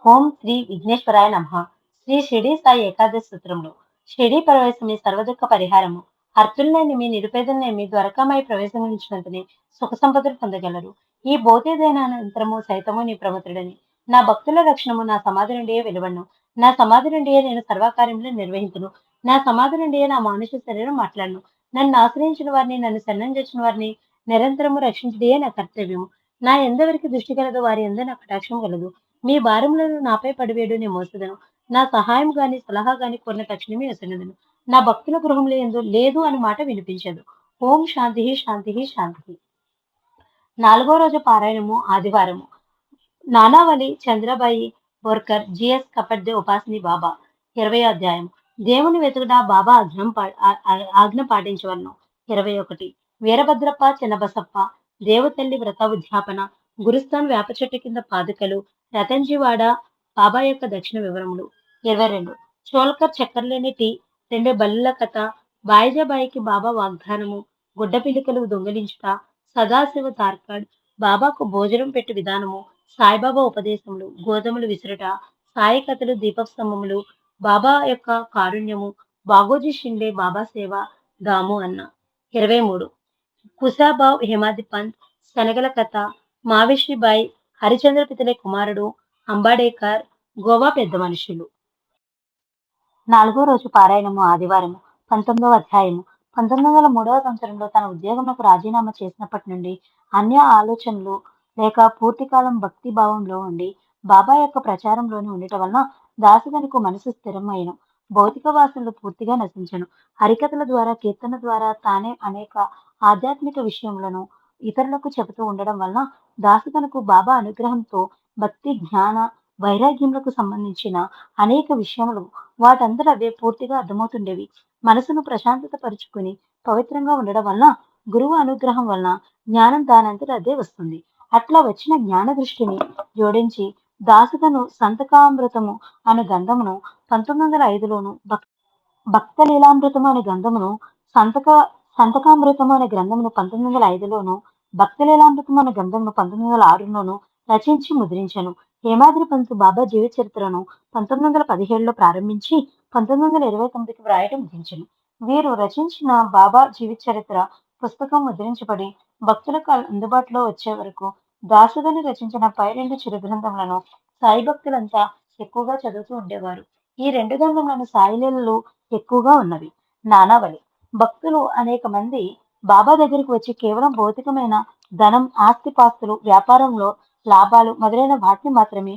ఓం శ్రీ విఘ్నేశ్వరాయ నమః. శ్రీ షిరిడి సాయి ఏకాదశి సూత్రంలో షిరిడి ప్రవేశమే సర్వదుఃఖ పరిహారము. అర్తుల్లేని మీ నిరుపేదల్నేమి ద్వారకామాయి ప్రవేశించినంతనే సుఖ సంపదలు పొందగలరు. ఈ బోధేదైనానంతరము సైతము నీ ప్రమతుడని. నా భక్తుల రక్షణము నా సమాధి నుండియే వెలువడును. నా సమాధి నుండియే నేను సర్వకార్యములు నిర్వహింతును. నా సమాధి నుండియే నా మానుష శరీరం మాట్లాడును. నన్ను ఆశ్రయించిన వారిని, నన్ను శరణం చేసిన వారిని నిరంతరము రక్షించుటయే నా కర్తవ్యము. నా ఎందెవరికి దృష్టి కలదో వారి యందు నా కటాక్షం కలదు. మీ భారములను నాపై పడివేడు నే మోసెదను. నా సహాయం గాని సలహా గాని కోరిన తక్షణమే యొసగెదను. నా భక్తుల గృహంలో యందు లేదు అని మాట వినిపించదు. ఓం శాంతి శాంతి శాంతి. 4వ రోజు పారాయణము ఆదివారము. నానావళి చంద్రబాయి బోర్కర్ జిఎస్ కపర్దే ఉపాసిని బాబా 20వ అధ్యాయం. దేవుని వెతుకుట బాబా ఆజ్ఞ పాటించవలను. 21 వీరభద్రప్ప చిన్నబసప్ప దేవతల్లి వ్రత ఉద్యాపన గురుస్థాన్ వేప చెట్టు కింద పాదుకలు రతన్జీవాడ బాబా యొక్క దక్షిణ వివరములు. 22 చోల్కర్ చక్కర్లేని టీ 2 బల్లుల కథ బాయిజాబాయికి బాబా వాగ్దానము గుడ్డ పిలికలు దొంగిలించుట సదాశివ తార్కాడ్ బాబాకు భోజనం పెట్టు విధానము సాయిబాబా ఉపదేశములు గోధుమలు విసురుట సాయి కథలు దీపస్తంభములు బాబా యొక్క కారుణ్యము బాగోజీ షిండే బాబా సేవ దాము అన్న. 23 కుసాబావ్ హేమాది పంత్ శనగల కథ మావిషిబాయి హరిచంద్ర పితలే కుమారుడు అంబాడేకర్ గోవా పెద్ద మనుషులు. 4వ రోజు పారాయణము ఆదివారము. 19వ అధ్యాయము. 1903వ సంవత్సరంలో తన ఉద్యోగమునకు రాజీనామా చేసినప్పటి నుండి అన్య ఆలోచనలు లేక పూర్తికాలం భక్తి భావంలో ఉండి బాబా యొక్క ప్రచారంలోనే ఉండటం వలన దాసుగనుకు మనసు స్థిరమైన భౌతిక వాసనలు పూర్తిగా నశించను. హరికథల ద్వారా కీర్తన ద్వారా తానే అనేక ఆధ్యాత్మిక విషయములను ఇతరులకు చెబుతూ ఉండడం వలన దాసుగనుకు బాబా అనుగ్రహంతో భక్తి జ్ఞాన వైరాగ్యములకు సంబంధించిన అనేక విషయములు వాటందరూ అవే పూర్తిగా అర్థమవుతుండేవి. మనసును ప్రశాంతత పరుచుకుని పవిత్రంగా ఉండడం వలన గురువు అనుగ్రహం వలన జ్ఞానం దానంతట అదే వస్తుంది. అట్లా వచ్చిన జ్ఞాన దృష్టిని జోడించి దాసుగను సంతకామృతము అను గ్రంథమును 1905లోను భక్త లీలామృతము అనే గ్రంథమును సంతకామృతము అనే గ్రంథమును 1905లోను భక్త లీలామృతము అనే గ్రంథమును 1906లోను రచించి ముద్రించను. హేమాద్రి పంతు బాబా జీవిత చరిత్రను 1917లో ప్రారంభించి 1929కి వ్రాయటం ముగించెను. వీరు రచించిన బాబా జీవిత చరిత్ర పుస్తకం ముద్రించబడి భక్తులకు అందుబాటులో వచ్చే వరకు దాసుగని రచించిన పై 2 చిరు గ్రంథములను సాయి భక్తులంతా ఎక్కువగా చదువుతూ ఉండేవారు. ఈ 2 గ్రంథములను సాయిలీలలు ఎక్కువగా ఉన్నవి. నానావళి భక్తులు అనేక మంది బాబా దగ్గరికి వచ్చి కేవలం భౌతికమైన ధనం ఆస్తిపాస్తులు వ్యాపారంలో లాభాలు మొదలైన వాటిని మాత్రమే